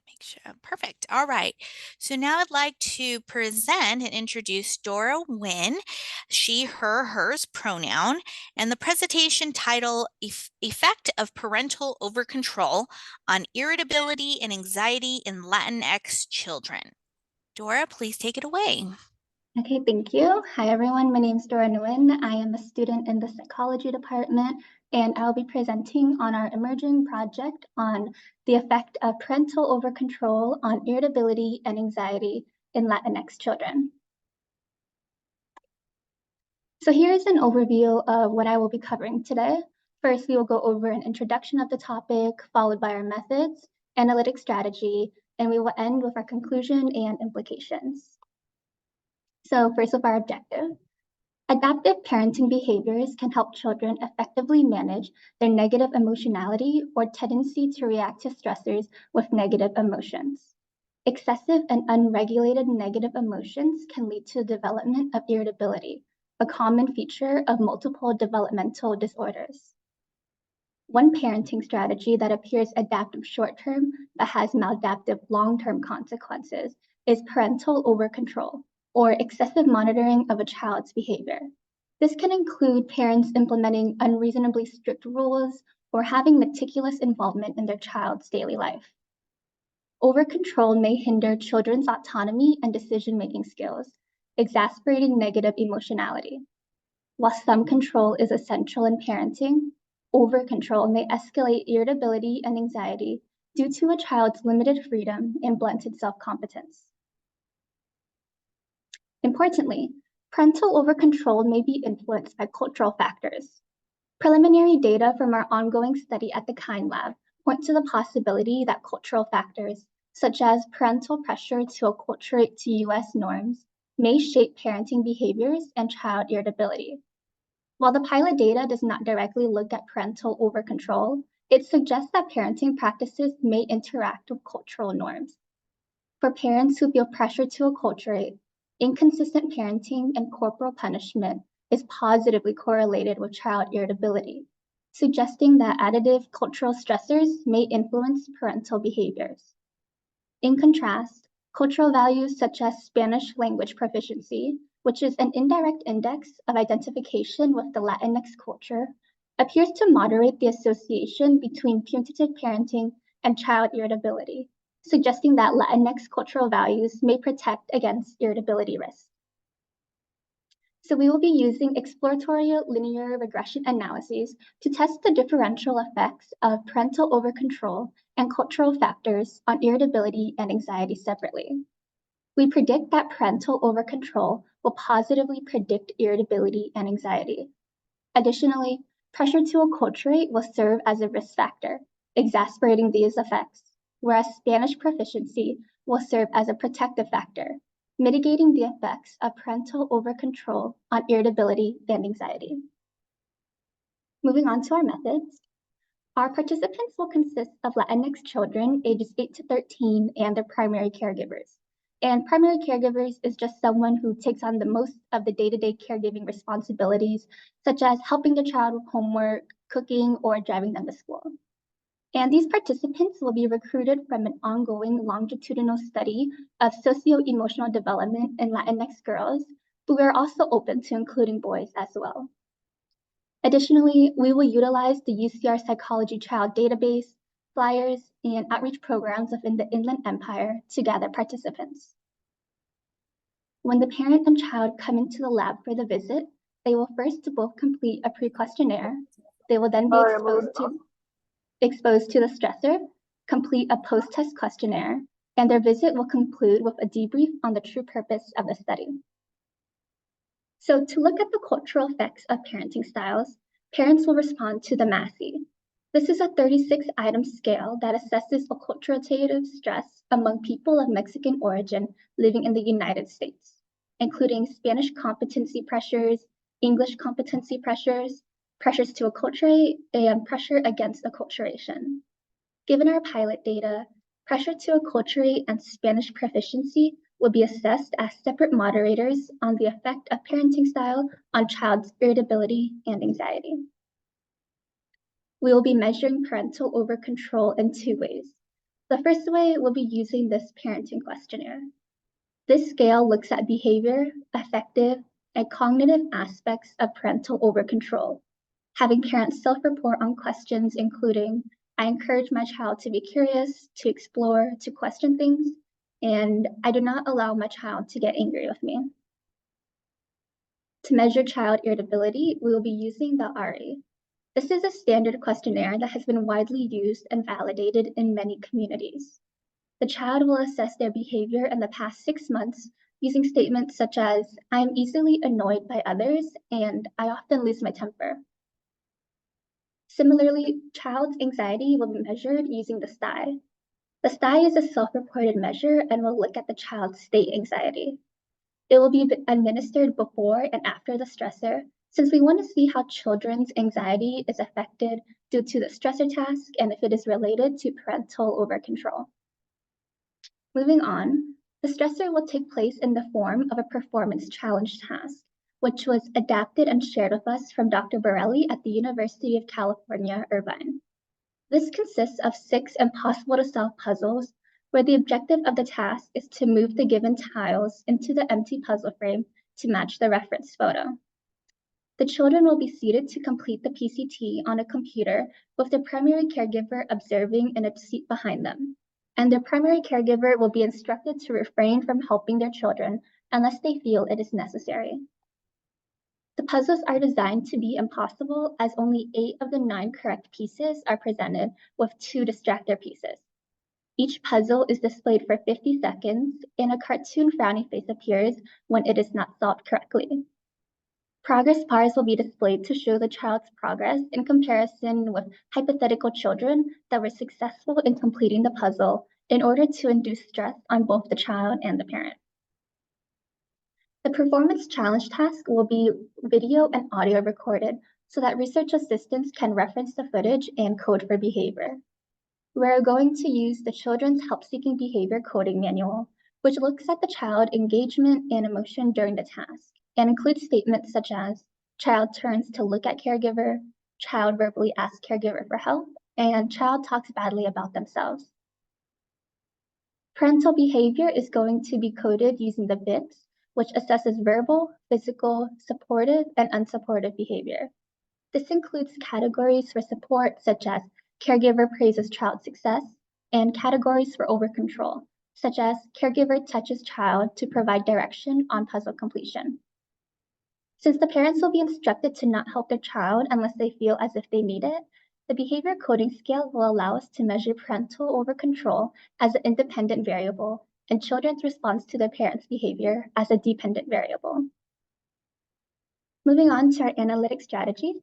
Make sure. Perfect. All right. So now I'd like to present and introduce Dora Nguyen, she, her, hers pronoun, and the presentation title, Effect of Parental Overcontrol on Irritability and Anxiety in Latinx Children. Dora, please take it away. Okay, thank you. Hi, everyone. My name is Dora Nguyen. I am a student in the psychology department, and I'll be presenting on our emerging project on the effect of parental overcontrol on irritability and anxiety in Latinx children. So here's an overview of what I will be covering today. First, we will go over an introduction of the topic, followed by our methods, analytic strategy, and we will end with our conclusion and implications. So first of our objective. Adaptive parenting behaviors can help children effectively manage their negative emotionality or tendency to react to stressors with negative emotions. Excessive and unregulated negative emotions can lead to the development of irritability, a common feature of multiple developmental disorders. One parenting strategy that appears adaptive short-term but has maladaptive long-term consequences is parental overcontrol, or excessive monitoring of a child's behavior. This can include parents implementing unreasonably strict rules or having meticulous involvement in their child's daily life. Overcontrol may hinder children's autonomy and decision-making skills, exacerbating negative emotionality. While some control is essential in parenting, overcontrol may escalate irritability and anxiety due to a child's limited freedom and blunted self-competence. Importantly, parental overcontrol may be influenced by cultural factors. Preliminary data from our ongoing study at the Kind Lab point to the possibility that cultural factors, such as parental pressure to acculturate to US norms, may shape parenting behaviors and child irritability. While the pilot data does not directly look at parental overcontrol, it suggests that parenting practices may interact with cultural norms. For parents who feel pressure to acculturate, inconsistent parenting and corporal punishment is positively correlated with child irritability, suggesting that additive cultural stressors may influence parental behaviors. In contrast, cultural values such as Spanish language proficiency, which is an indirect index of identification with the Latinx culture, appears to moderate the association between punitive parenting and child irritability, suggesting that Latinx cultural values may protect against irritability risk. So we will be using exploratory linear regression analyses to test the differential effects of parental overcontrol and cultural factors on irritability and anxiety separately. We predict that parental overcontrol will positively predict irritability and anxiety. Additionally, pressure to acculturate will serve as a risk factor, exacerbating these effects, whereas Spanish proficiency will serve as a protective factor, mitigating the effects of parental overcontrol on irritability and anxiety. Moving on to our methods. Our participants will consist of Latinx children ages 8 to 13 and their primary caregivers. And primary caregivers is just someone who takes on the most of the day-to-day caregiving responsibilities, such as helping the child with homework, cooking, or driving them to school. And these participants will be recruited from an ongoing longitudinal study of socio-emotional development in Latinx girls, but we are also open to including boys as well. Additionally, we will utilize the UCR Psychology Child Database, flyers, and outreach programs within the Inland Empire to gather participants. When the parent and child come into the lab for the visit, they will first both complete a pre-questionnaire. They will then be exposed to the stressor, complete a post-test questionnaire, and their visit will conclude with a debrief on the true purpose of the study. So to look at the cultural effects of parenting styles, parents will respond to the MASI. This is a 36-item scale that assesses acculturative stress among people of Mexican origin living in the United States, including Spanish competency pressures, English competency pressures, pressures to acculturate, and pressure against acculturation. Given our pilot data, pressure to acculturate and Spanish proficiency will be assessed as separate moderators on the effect of parenting style on child's irritability and anxiety. We will be measuring parental overcontrol in two ways. The first way will be using this parenting questionnaire. This scale looks at behavior, affective, and cognitive aspects of parental overcontrol, having parents self-report on questions including, I encourage my child to be curious, to explore, to question things, and I do not allow my child to get angry with me. To measure child irritability, we will be using the RE. This is a standard questionnaire that has been widely used and validated in many communities. The child will assess their behavior in the past 6 months using statements such as, I am easily annoyed by others and I often lose my temper. Similarly, child's anxiety will be measured using the STAI. The STAI is a self-reported measure and will look at the child's state anxiety. It will be administered before and after the stressor, since we want to see how children's anxiety is affected due to the stressor task and if it is related to parental overcontrol. Moving on, the stressor will take place in the form of a performance challenge task, which was adapted and shared with us from Dr. Borelli at the University of California, Irvine. This consists of 6 impossible to solve puzzles where the objective of the task is to move the given tiles into the empty puzzle frame to match the reference photo. The children will be seated to complete the PCT on a computer with their primary caregiver observing in a seat behind them. And their primary caregiver will be instructed to refrain from helping their children unless they feel it is necessary. The puzzles are designed to be impossible as only 8 of the 9 correct pieces are presented with 2 distractor pieces. Each puzzle is displayed for 50 seconds and a cartoon frowny face appears when it is not solved correctly. Progress bars will be displayed to show the child's progress in comparison with hypothetical children that were successful in completing the puzzle in order to induce stress on both the child and the parent. The performance challenge task will be video and audio recorded so that research assistants can reference the footage and code for behavior. We're going to use the Children's Help-Seeking Behavior Coding Manual, which looks at the child engagement and emotion during the task and includes statements such as child turns to look at caregiver, child verbally asks caregiver for help, and child talks badly about themselves. Parental behavior is going to be coded using the BITS, which assesses verbal, physical, supportive, and unsupportive behavior. This includes categories for support such as caregiver praises child success and categories for overcontrol, such as caregiver touches child to provide direction on puzzle completion. Since the parents will be instructed to not help their child unless they feel as if they need it, the behavior coding scale will allow us to measure parental overcontrol as an independent variable and children's response to their parents' behavior as a dependent variable. Moving on to our analytic strategies.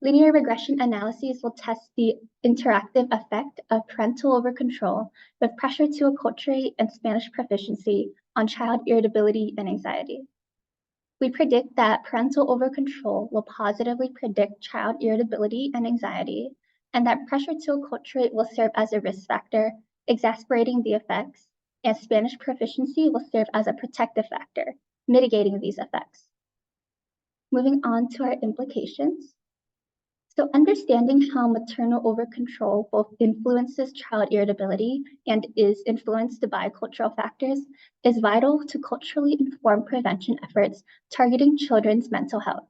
Linear regression analyses will test the interactive effect of parental overcontrol with pressure to acculturate and Spanish proficiency on child irritability and anxiety. We predict that parental overcontrol will positively predict child irritability and anxiety, and that pressure to acculturate will serve as a risk factor, exasperating the effects, and Spanish proficiency will serve as a protective factor, mitigating these effects. Moving on to our implications. So understanding how maternal overcontrol both influences child irritability and is influenced by cultural factors is vital to culturally informed prevention efforts targeting children's mental health.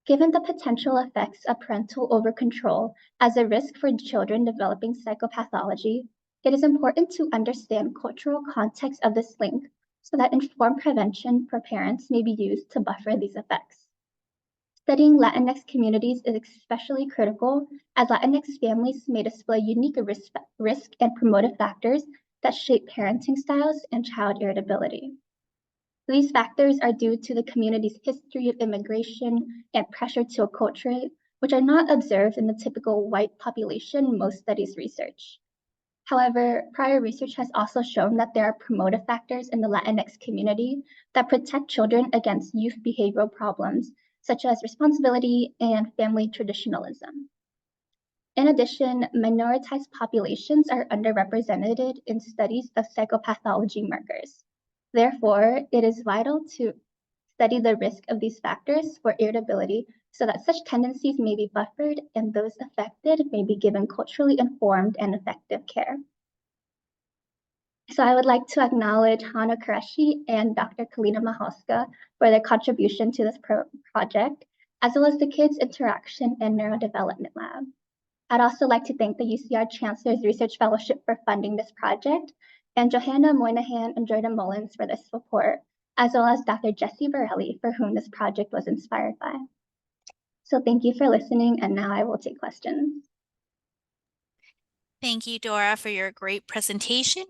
Given the potential effects of parental overcontrol as a risk for children developing psychopathology, it is important to understand cultural context of this link so that informed prevention for parents may be used to buffer these effects. Studying Latinx communities is especially critical as Latinx families may display unique risk and promotive factors that shape parenting styles and child irritability. These factors are due to the community's history of immigration and pressure to acculturate, which are not observed in the typical white population most studies research. However, prior research has also shown that there are promotive factors in the Latinx community that protect children against youth behavioral problems, such as responsibility and family traditionalism. In addition, minoritized populations are underrepresented in studies of psychopathology markers. Therefore, it is vital to study the risk of these factors for irritability so that such tendencies may be buffered and those affected may be given culturally informed and effective care. So I would like to acknowledge Hana Qureshi and Dr. Kalina Michalska for their contribution to this project, as well as the Kids Interaction and Neurodevelopment Lab. I'd also like to thank the UCR Chancellor's Research Fellowship for funding this project, and Johannah, Moynihan, and Jordan Mullins for this support, as well as Dr. Jessie Borelli, for whom this project was inspired by. So thank you for listening, and now I will take questions. Thank you, Dora, for your great presentation.